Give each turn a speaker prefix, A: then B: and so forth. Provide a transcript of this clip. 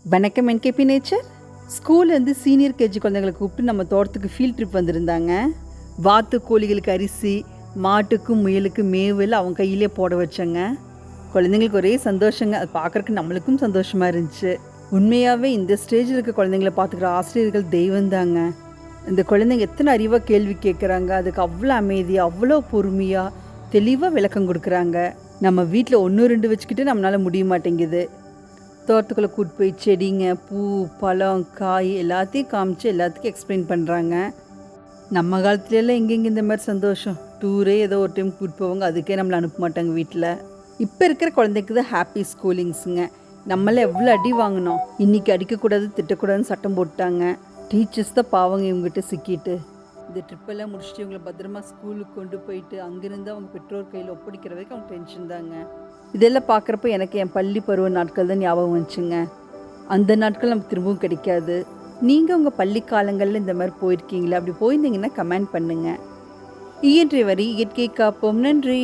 A: வணக்கம் NKP nature. ஸ்கூல்லேருந்து senior KG குழந்தைங்களை கூப்பிட்டு நம்ம தோட்டத்துக்கு ஃபீல்ட் ட்ரிப் வந்திருந்தாங்க. வாத்து கோழிகளுக்கு அரிசி, மாட்டுக்கும் முயலுக்கும் மேவில் அவங்க கையிலே போட வச்சங்க. குழந்தைங்களுக்கு ஒரே சந்தோஷங்க. அது பார்க்குறக்கு நம்மளுக்கும் சந்தோஷமாக இருந்துச்சு. உண்மையாகவே இந்த ஸ்டேஜில் இருக்க குழந்தைங்களை பார்த்துக்கிற ஆசிரியர்கள் தெய்வந்தாங்க. இந்த குழந்தைங்க எத்தனை அறிவாக கேள்வி கேட்குறாங்க, அதுக்கு அவ்வளோ அமைதியாக, அவ்வளோ பொறுமையாக, தெளிவாக விளக்கம் கொடுக்குறாங்க. நம்ம வீட்டில் 1-2 வச்சுக்கிட்டு நம்மளால் முடிய மாட்டேங்குது. தோட்டத்துக்குள்ளே கூட்டு போய் செடிங்க, பூ, பழம், காய் எல்லாத்தையும் காமிச்சு எல்லாத்துக்கும் எக்ஸ்பிளைன் பண்ணுறாங்க. நம்ம காலத்துலலாம் எங்கெங்கே இந்த மாதிரி சந்தோஷம். டூரே ஏதோ ஒரு டைம் கூட்டு போவாங்க, அதுக்கே நம்மளை அனுப்ப மாட்டாங்க வீட்டில். இப்போ இருக்கிற குழந்தைக்கு தான் ஹாப்பி ஸ்கூலிங்ஸுங்க. நம்மளாம் எவ்வளோ அடி வாங்கினோம். இன்றைக்கி அடிக்கக்கூடாது, திட்டக்கூடாதுன்னு சட்டம் போட்டாங்க. டீச்சர்ஸ் தான் பாவங்க இவங்ககிட்ட சிக்கிட்டு. இந்த ட்ரிப்பெல்லாம் முடிச்சுட்டு இவங்களை பத்திரமா ஸ்கூலுக்கு கொண்டு போயிட்டு அங்கேருந்து அவங்க பெற்றோர் கையில் ஒப்படைக்கிற வரைக்கும் அவங்க டென்ஷன் தாங்க. இதெல்லாம் பார்க்குறப்ப எனக்கு என் பள்ளி பருவ நாட்கள் தான் ஞாபகம் வந்துச்சுங்க. அந்த நாட்கள் நமக்கு திரும்பவும் கிடைக்காது. நீங்கள் உங்கள் பள்ளி காலங்களில் இந்த மாதிரி போயிருக்கீங்களா? அப்படி போயிருந்தீங்கன்னா கமெண்ட் பண்ணுங்கள். இயற்கை வரி இயற்கை காப்போம். நன்றி.